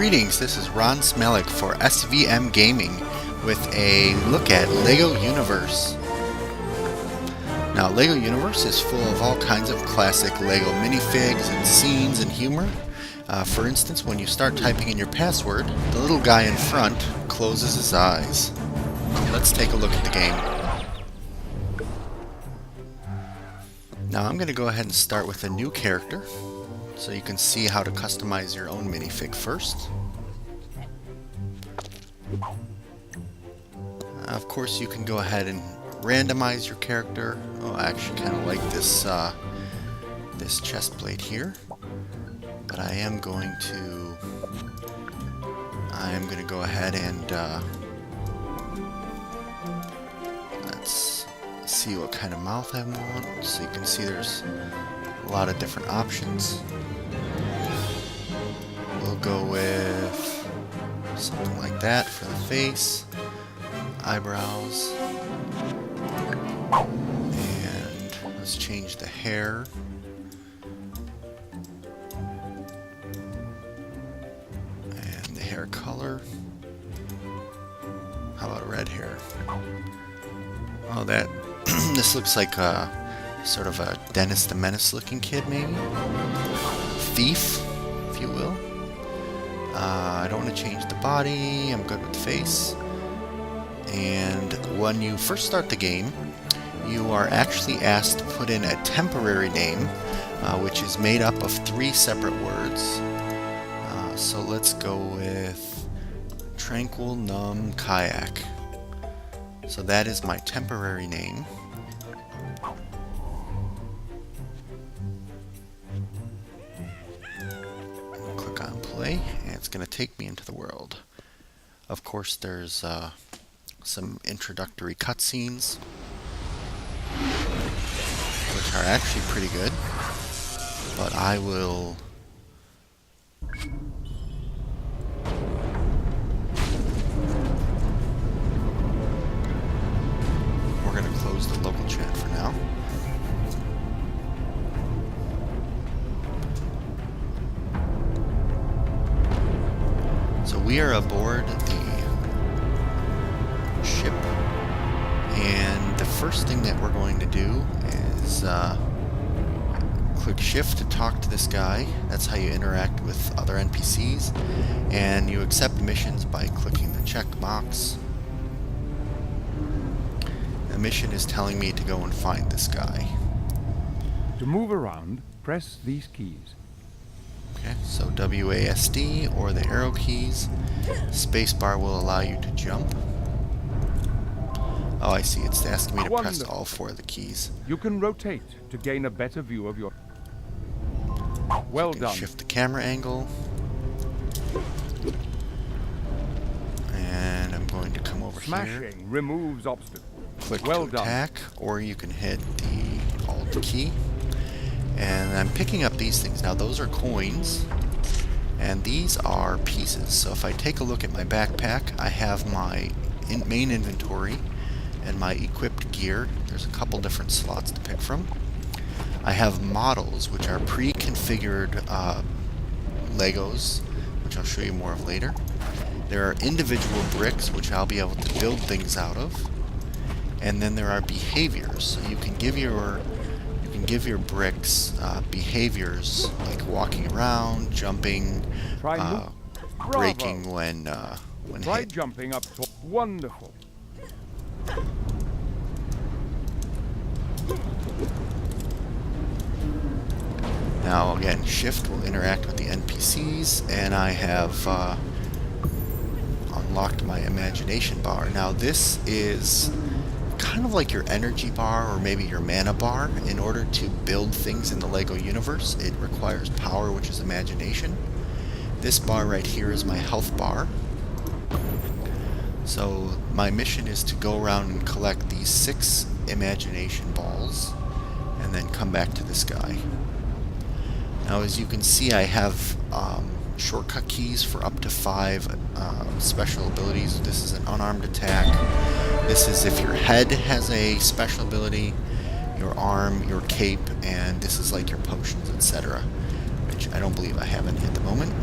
Greetings, this is rsmalec for svmgaming with a look at LEGO Universe. Now, LEGO Universe is full of all kinds of classic LEGO minifigs and scenes and humor. For instance, when you start typing in your password, the little guy in front closes his eyes. Let's take a look at the game. Now I'm going to go ahead and start with a new character, so you can see how to customize your own minifig first. Of course, you can go ahead and randomize your character. Oh, I actually kind of like this this chest plate here, but I am going to go ahead and let's see what kind of mouth I want. So you can see there's a lot of different options. We'll go with something like that for the face, eyebrows, and let's change the hair. And the hair color. How about red hair? Oh, that this looks like a sort of a Dennis the Menace looking kid, maybe? Thief, if you will. I don't want to change the body. I'm good with the face. And when you first start the game, you are actually asked to put in a temporary name, which is made up of 3 separate words. So let's go with Tranquil Numb Kayak. So that is my temporary name. Click on play, and it's going to take me into the world. Of course, there's some introductory cutscenes, which are actually pretty good, but I will we're going to close the local chat for now. So we are aboard the ship, and the first thing that we're going to do is click shift to talk to this guy. That's how you interact with other NPCs, and you accept missions by clicking the check box. The mission is telling me to go and find this guy. To move around, press these keys. Okay, so WASD or the arrow keys. Spacebar will allow you to jump. Oh, I see. It's asking me to press all 4 of the keys. You can rotate to gain a better view of your... Well done. Shift the camera angle. And I'm going to come over here. Smashing removes obstacles. Click to attack, or you can hit the Alt key. And I'm picking up these things. Now those are coins, and these are pieces. So if I take a look at my backpack, I have my main inventory and my equipped gear. There's a couple different slots to pick from. I have models, which are pre-configured Legos, which I'll show you more of later. There are individual bricks, which I'll be able to build things out of. And then there are behaviors. So you can give your bricks behaviors like walking around, jumping, braking when Try hit. jumping up to... Wonderful. Now again, shift will interact with the NPCs, and I have unlocked my imagination bar. Now this is kind of like your energy bar or maybe your mana bar. In order to build things in the LEGO universe, it requires power, which is imagination. This bar right here is my health bar. So my mission is to go around and collect these 6 imagination balls and then come back to this guy. Now as you can see, I have shortcut keys for up to 5 special abilities. This is an unarmed attack. This is if your head has a special ability, your arm, your cape, and this is like your potions, etc. Which I don't believe I have any at the moment.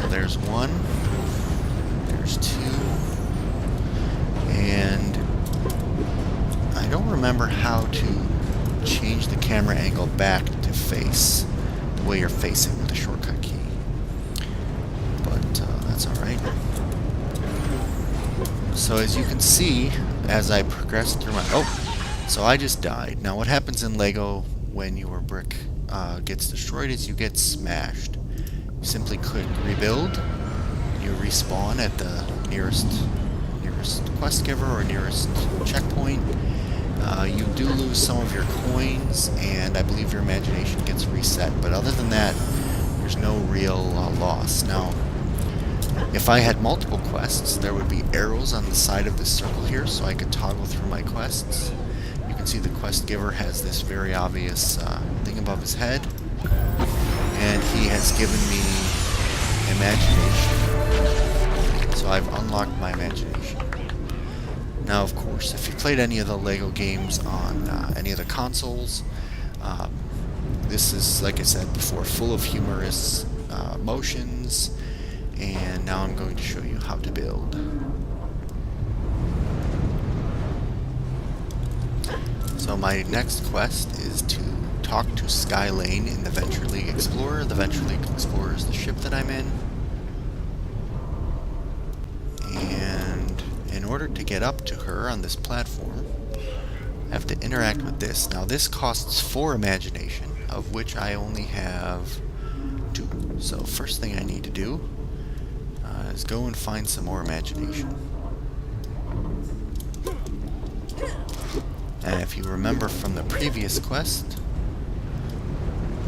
So there's one, there's two, and I don't remember how to change the camera angle back to face the way you're facing with the shortcut key. But that's alright. So as you can see, as I progress through my... Oh! So I just died. Now what happens in LEGO when your brick gets destroyed is you get smashed. You simply click rebuild, you respawn at the nearest quest giver or nearest checkpoint. You do lose some of your coins, and I believe your imagination gets reset, but other than that, there's no real loss. Now, if I had multiple quests, there would be arrows on the side of this circle here, so I could toggle through my quests. You can see the quest giver has this very obvious thing above his head, and he has given me imagination. So I've unlocked my imagination. Now, of course, if you played any of the LEGO games on any of the consoles, this is, like I said before, full of humorous motions, and now I'm going to show you how to build. So my next quest is to talk to Sky Lane in the Venture League Explorer. The Venture League Explorer is the ship that I'm in. And in order to get up to her on this platform, I have to interact with this. Now this costs 4 imagination, of which I only have 2. So first thing I need to do is go and find some more imagination. And if you remember from the previous quest,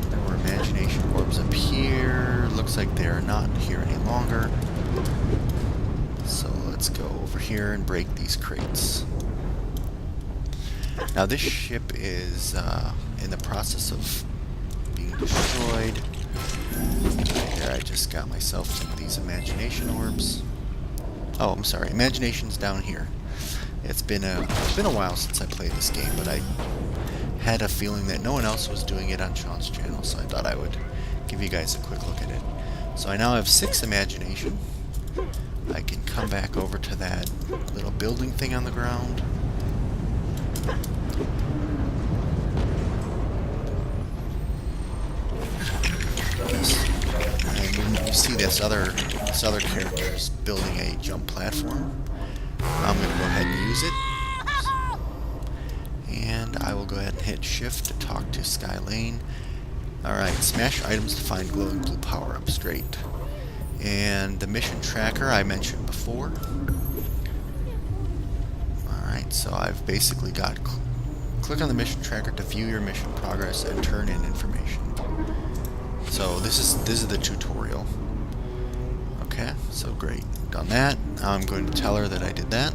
there were imagination orbs up here. Looks like they're not here any longer. So let's go over here and break these crates. Now this ship is in the process of being destroyed. Here, I just got myself some of these imagination orbs. Oh, I'm sorry, imagination's down here. It's been a while since I played this game, but I had a feeling that no one else was doing it on Sean's channel, so I thought I would give you guys a quick look at it. So I now have 6 imagination. I can come back over to that little building thing on the ground. And you see this other character is building a jump platform. I'm going to go ahead and use it. And I will go ahead and hit shift to talk to Sky Lane. Alright, smash items to find glowing blue power-ups. Great. And the mission tracker I mentioned before. Alright, so I've basically got... Click on the mission tracker to view your mission progress and turn in information. So this is the tutorial. Okay, so great. Done that. Now I'm going to tell her that I did that.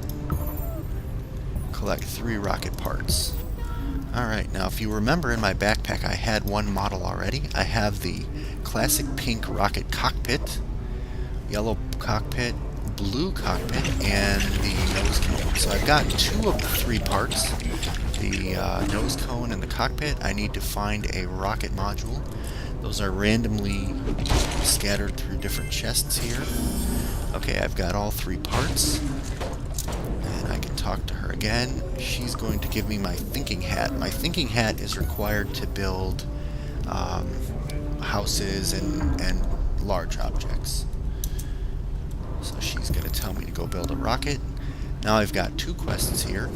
Collect 3 rocket parts. Alright, now if you remember in my backpack I had one model already. I have the classic pink rocket cockpit, yellow cockpit, blue cockpit, and the nose cone. So I've got 2 of the 3 parts. The nose cone and the cockpit. I need to find a rocket module. Those are randomly scattered through different chests here. Okay, I've got all 3 parts. And I can talk to her again. She's going to give me my thinking hat. My thinking hat is required to build houses and large objects. So she's going to tell me to go build a rocket. Now I've got 2 quests here.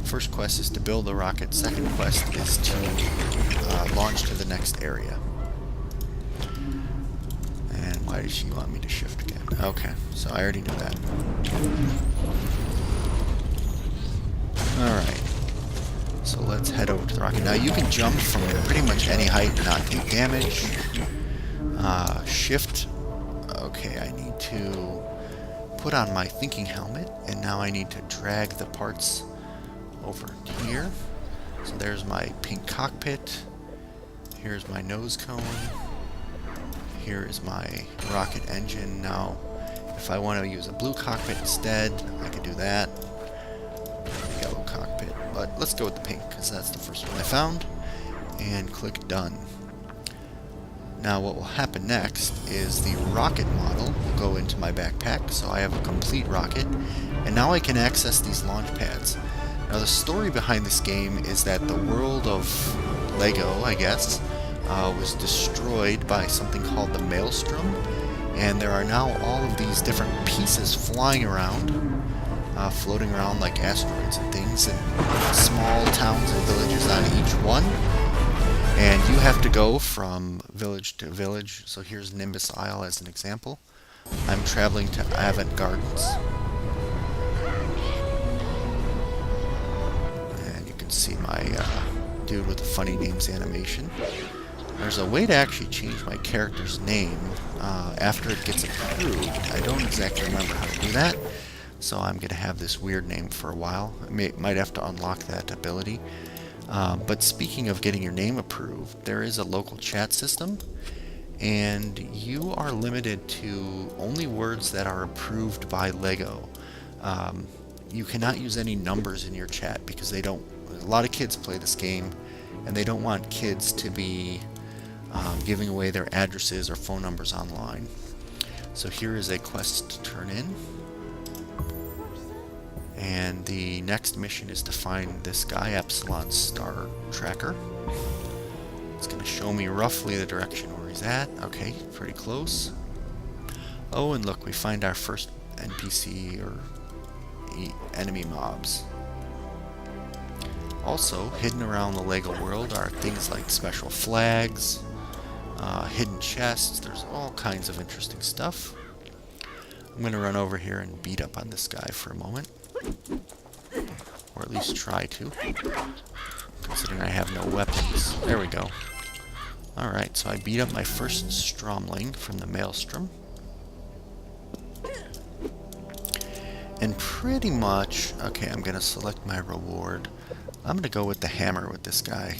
First quest is to build a rocket. Second quest is to launch to the next area. And why does she want me to shift again? Okay, so I already knew that. Alright. So let's head over to the rocket. Now you can jump from pretty much any height and not take damage. Shift. Okay, I need to put on my thinking helmet, and now I need to drag the parts over here. So there's my pink cockpit. Here's my nose cone. Here is my rocket engine. Now, if I want to use a blue cockpit instead, I could do that. Yellow cockpit. But let's go with the pink, because that's the first one I found. And click done. Now what will happen next is the rocket model will go into my backpack, so I have a complete rocket, and now I can access these launch pads. Now the story behind this game is that the world of Lego, I guess, was destroyed by something called the Maelstrom, and there are now all of these different pieces flying around, floating around like asteroids and things, and small towns and villages on each one. And you have to go from village to village. So here's Nimbus Isle as an example. I'm traveling to Avant Gardens. And you can see my dude with the funny names animation. There's a way to actually change my character's name after it gets approved. I don't exactly remember how to do that, so I'm going to have this weird name for a while. I might have to unlock that ability. But speaking of getting your name approved, there is a local chat system, and you are limited to only words that are approved by LEGO. You cannot use any numbers in your chat because they don't. A lot of kids play this game, and they don't want kids to be giving away their addresses or phone numbers online. So here is a quest to turn in. And the next mission is to find this guy, Epsilon Star Tracker. It's going to show me roughly the direction where he's at. Okay, pretty close. Oh, and look, we find our first NPC or enemy mobs. Also, hidden around the LEGO world are things like special flags, hidden chests. There's all kinds of interesting stuff. I'm going to run over here and beat up on this guy for a moment. Or at least try to, considering I have no weapons. There we go. Alright, so I beat up my first Stromling from the Maelstrom. And pretty much, okay, I'm going to select my reward. I'm going to go with the hammer with this guy.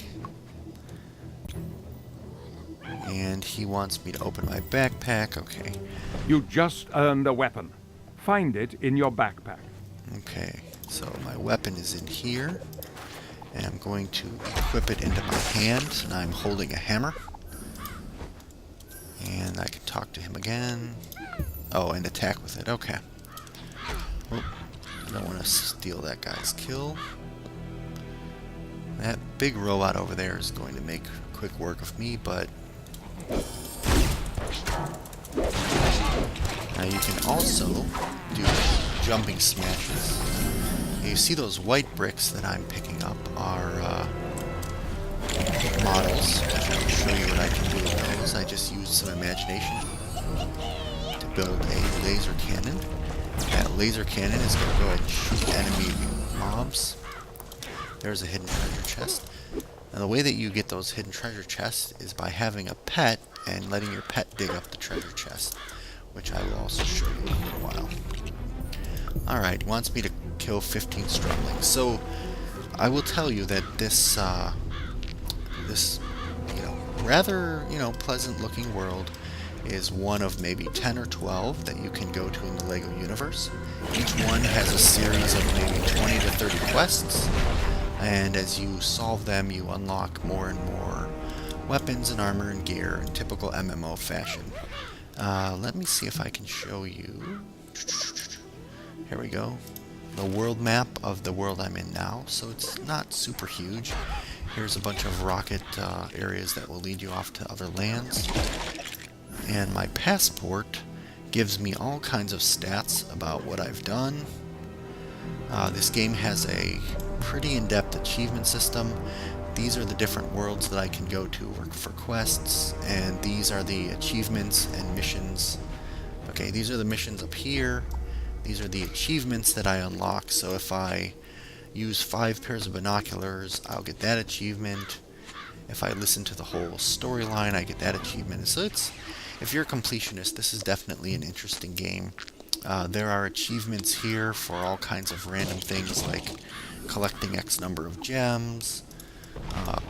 And he wants me to open my backpack. Okay. You just earned a weapon. Find it in your backpack. Okay, so my weapon is in here, and I'm going to equip it into my hand, and I'm holding a hammer. And I can talk to him again. Oh, and attack with it, okay. Oh, I don't want to steal that guy's kill. That big robot over there is going to make quick work of me, but... Now you can also do jumping smashes. You see those white bricks that I'm picking up are models. I'll show you what I can do with those. I just used some imagination to build a laser cannon. That laser cannon is going to go ahead and shoot enemy mobs. There's a hidden treasure chest. Now the way that you get those hidden treasure chests is by having a pet and letting your pet dig up the treasure chest, which I will also show you in a little while. Alright, he wants me to kill 15 Stromlings. So, I will tell you that this, rather, pleasant looking world is one of maybe 10 or 12 that you can go to in the LEGO universe. Each one has a series of maybe 20 to 30 quests, and as you solve them, you unlock more and more weapons and armor and gear in typical MMO fashion. Let me see if I can show you. Here we go. The world map of the world I'm in now. So it's not super huge. Here's a bunch of rocket areas that will lead you off to other lands. And my passport gives me all kinds of stats about what I've done. This game has a pretty in-depth achievement system. These are the different worlds that I can go to work for quests, and these are the achievements and missions. Okay, these are the missions up here. These are the achievements that I unlock. So if I use 5 pairs of binoculars, I'll get that achievement. If I listen to the whole storyline, I get that achievement. So if you're a completionist, this is definitely an interesting game. There are achievements here for all kinds of random things like collecting X number of gems,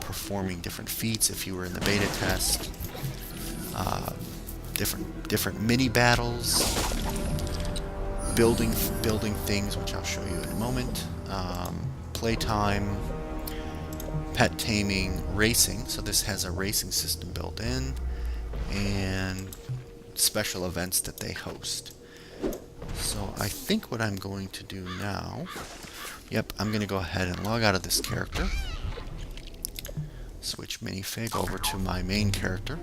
performing different feats if you were in the beta test, different mini battles, building things, which I'll show you in a moment, playtime, pet taming, racing. So this has a racing system built in, special events that they host. So I think what I'm going to do now, yep, I'm going to go ahead and log out of this character. Switch minifig over to my main character.